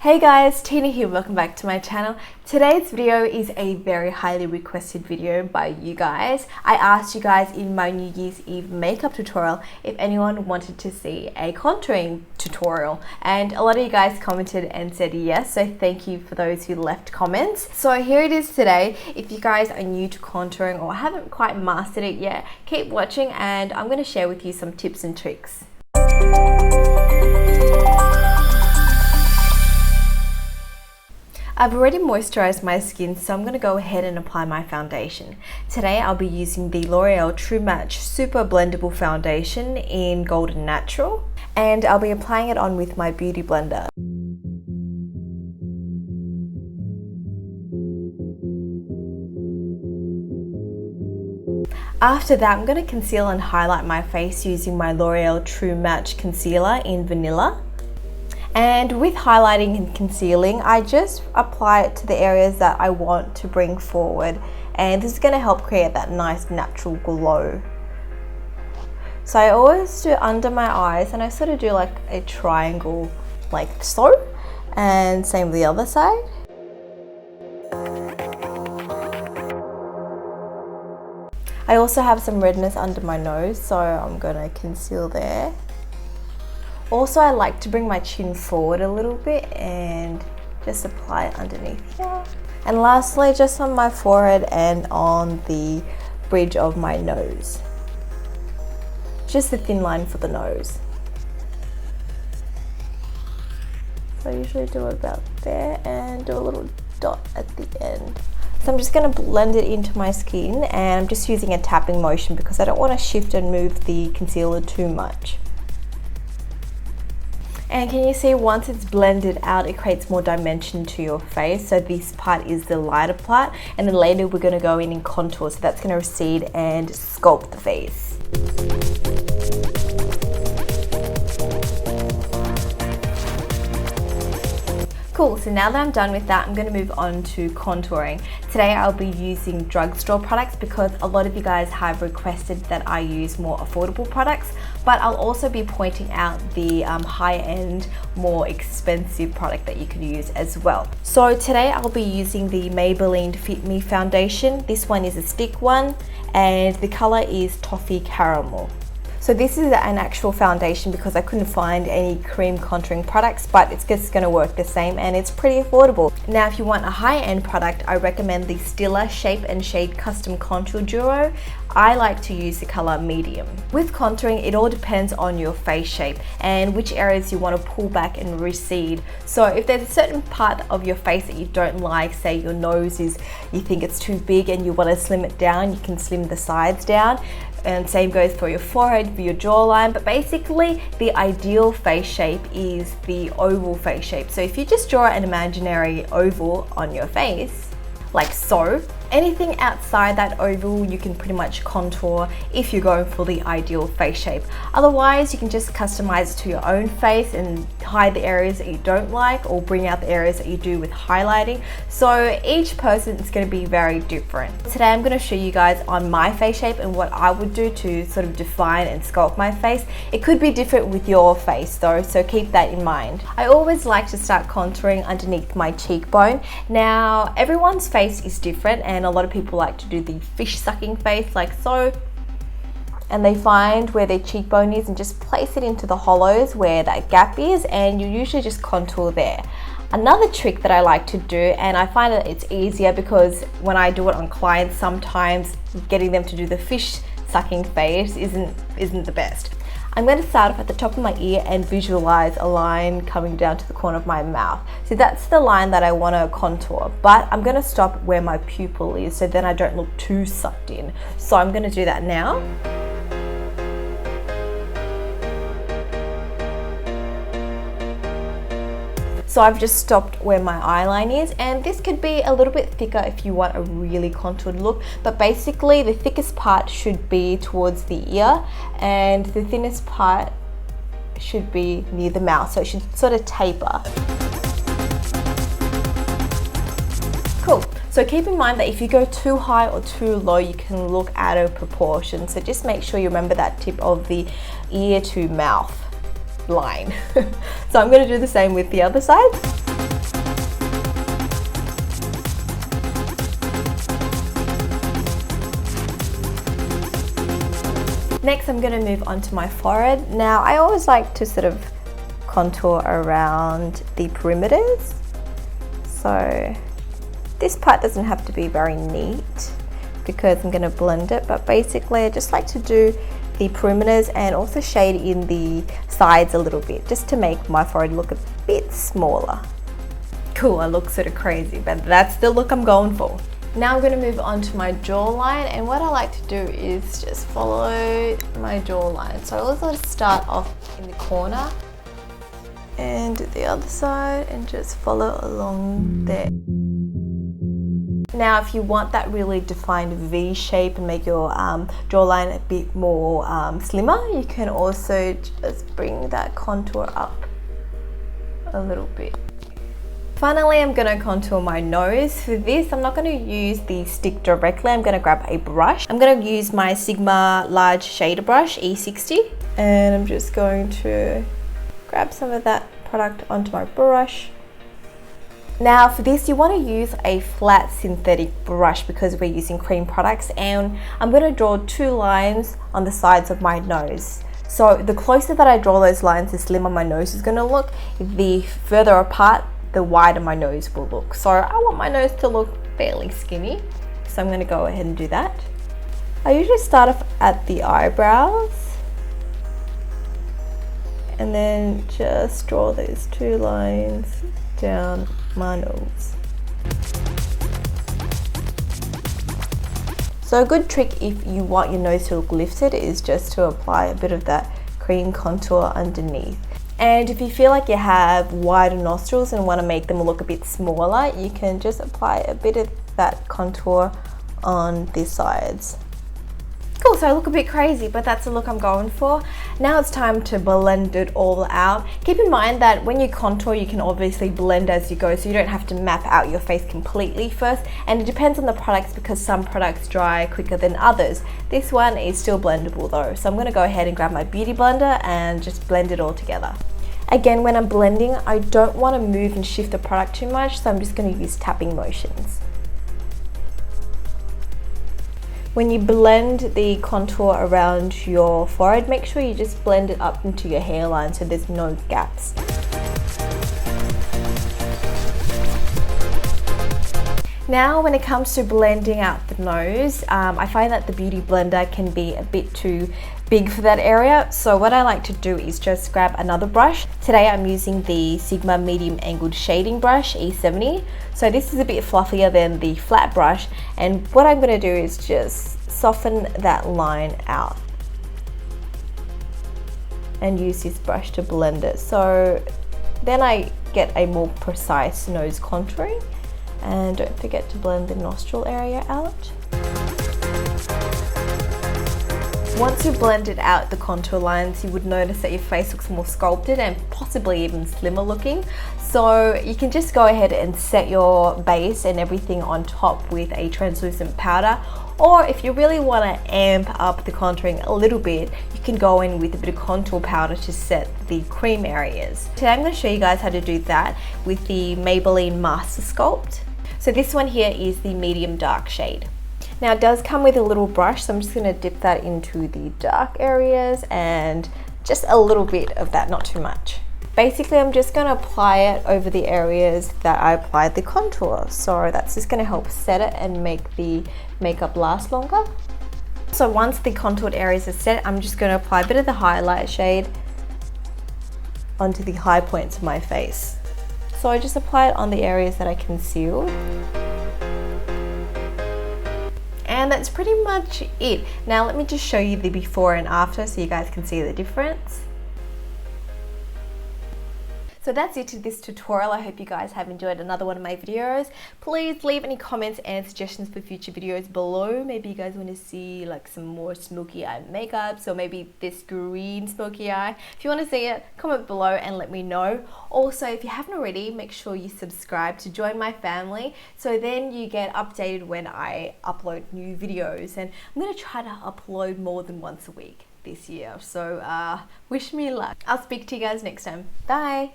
Hey guys, Tina here, welcome back to my channel. Today's video is a very highly requested video by you guys. I asked you guys in my New Year's Eve makeup tutorial if anyone wanted to see a contouring tutorial, and a lot of you guys commented and said yes, so thank you for those who left comments. So here it is today. If you guys are new to contouring or haven't quite mastered it yet, keep watching and I'm going to share with you some tips and tricks. I've already moisturized my skin, so I'm going to go ahead and apply my foundation. Today I'll be using the L'Oreal True Match Super Blendable Foundation in Golden Natural, and I'll be applying it on with my beauty blender. After that, I'm going to conceal and highlight my face using my L'Oreal True Match Concealer in Vanilla. And with highlighting and concealing, I just apply it to the areas that I want to bring forward, and this is going to help create that nice natural glow. So I always do under my eyes, and I sort of do like a triangle like so, and same with the other side. I also have some redness under my nose, so I'm going to conceal there. Also, I like to bring my chin forward a little bit and just apply it underneath here. And lastly, just on my forehead and on the bridge of my nose. Just a thin line for the nose. So I usually do it about there and do a little dot at the end. So I'm just going to blend it into my skin, and I'm just using a tapping motion because I don't want to shift and move the concealer too much. And can you see, once it's blended out, it creates more dimension to your face. So this part is the lighter part, and then later we're going to go in and contour, so that's going to recede and sculpt the face. Cool, so now that I'm done with that, I'm going to move on to contouring. Today I'll be using drugstore products because a lot of you guys have requested that I use more affordable products, but I'll also be pointing out the high-end, more expensive product that you can use as well. So today I'll be using the Maybelline Fit Me foundation. This one is a stick one, and the color is Toffee Caramel. So this is an actual foundation because I couldn't find any cream contouring products, but it's just going to work the same, and it's pretty affordable. Now, if you want a high-end product, I recommend the Stila Shape and Shade Custom Contour Duo. I like to use the color medium. With contouring, it all depends on your face shape and which areas you want to pull back and recede. So if there's a certain part of your face that you don't like, say your nose is, you think it's too big and you want to slim it down, you can slim the sides down. And same goes for your forehead, for your jawline, but basically the ideal face shape is the oval face shape. So if you just draw an imaginary oval on your face, like so, anything outside that oval you can pretty much contour if you're going for the ideal face shape. Otherwise, you can just customize it to your own face and hide the areas that you don't like, or bring out the areas that you do with highlighting. So each person is going to be very different. Today I'm going to show you guys on my face shape and what I would do to sort of define and sculpt my face. It could be different with your face though, so keep that in mind. I always like to start contouring underneath my cheekbone. Now, everyone's face is different, and a lot of people like to do the fish sucking face like so, and they find where their cheekbone is and just place it into the hollows where that gap is, and you usually just contour there. Another trick that I like to do, and I find that it's easier because when I do it on clients, sometimes getting them to do the fish sucking face isn't the best. I'm going to start off at the top of my ear and visualize a line coming down to the corner of my mouth. So that's the line that I want to contour, but I'm going to stop where my pupil is so then I don't look too sucked in. So I'm going to do that now. So I've just stopped where my eyeline is, and this could be a little bit thicker if you want a really contoured look, but basically the thickest part should be towards the ear and the thinnest part should be near the mouth, so it should sort of taper. Cool. So keep in mind that if you go too high or too low, you can look out of proportion, so just make sure you remember that tip of the ear to mouth line. So I'm going to do the same with the other side. Next, I'm going to move on to my forehead. Now, I always like to sort of contour around the perimeters. So this part doesn't have to be very neat because I'm going to blend it, but basically I just like to do the perimeters and also shade in the sides a little bit just to make my forehead look a bit smaller. Cool, I look sort of crazy, but that's the look I'm going for. Now I'm going to move on to my jawline, and what I like to do is just follow my jawline. So I always like to start off in the corner and do the other side and just follow along there. Now if you want that really defined V shape and make your jawline a bit more slimmer, you can also just bring that contour up a little bit. Finally, I'm going to contour my nose. For this, I'm not going to use the stick directly. I'm going to grab a brush. I'm going to use my Sigma large shader brush, E60. And I'm just going to grab some of that product onto my brush. Now for this, you want to use a flat synthetic brush because we're using cream products. And I'm going to draw 2 lines on the sides of my nose. So the closer that I draw those lines, the slimmer my nose is going to look. The further apart, the wider my nose will look. So I want my nose to look fairly skinny. So I'm going to go ahead and do that. I usually start off at the eyebrows and then just draw those 2 lines down my nose. So a good trick if you want your nose to look lifted is just to apply a bit of that cream contour underneath. And if you feel like you have wider nostrils and want to make them look a bit smaller, you can just apply a bit of that contour on the sides. Cool, so I look a bit crazy, but that's the look I'm going for. Now it's time to blend it all out. Keep in mind that when you contour, you can obviously blend as you go, so you don't have to map out your face completely first. And it depends on the products because some products dry quicker than others. This one is still blendable though, so I'm going to go ahead and grab my beauty blender and just blend it all together. Again, when I'm blending, I don't want to move and shift the product too much, so I'm just going to use tapping motions. When you blend the contour around your forehead, make sure you just blend it up into your hairline so there's no gaps. Now when it comes to blending out the nose, I find that the Beauty Blender can be a bit too big for that area. So what I like to do is just grab another brush. Today I'm using the Sigma Medium Angled Shading Brush, E70. So this is a bit fluffier than the flat brush. And what I'm going to do is just soften that line out and use this brush to blend it. So then I get a more precise nose contouring. And don't forget to blend the nostril area out. Once you've blended out the contour lines, you would notice that your face looks more sculpted and possibly even slimmer looking. So you can just go ahead and set your base and everything on top with a translucent powder. Or if you really want to amp up the contouring a little bit, you can go in with a bit of contour powder to set the cream areas. Today I'm going to show you guys how to do that with the Maybelline Master Sculpt. So this one here is the medium dark shade. Now it does come with a little brush, so I'm just going to dip that into the dark areas and just a little bit of that, not too much. Basically I'm just going to apply it over the areas that I applied the contour. So that's just going to help set it and make the makeup last longer. So once the contoured areas are set, I'm just going to apply a bit of the highlight shade onto the high points of my face. So I just apply it on the areas that I concealed. And that's pretty much it. Now let me just show you the before and after so you guys can see the difference. So that's it to this tutorial. I hope you guys have enjoyed another one of my videos. Please leave any comments and suggestions for future videos below. Maybe you guys want to see like some more smoky eye makeups or maybe this green smoky eye. If you want to see it, comment below and let me know. Also, if you haven't already, make sure you subscribe to join my family so then you get updated when I upload new videos. And I'm going to try to upload more than once a week this year. So wish me luck. I'll speak to you guys next time. Bye.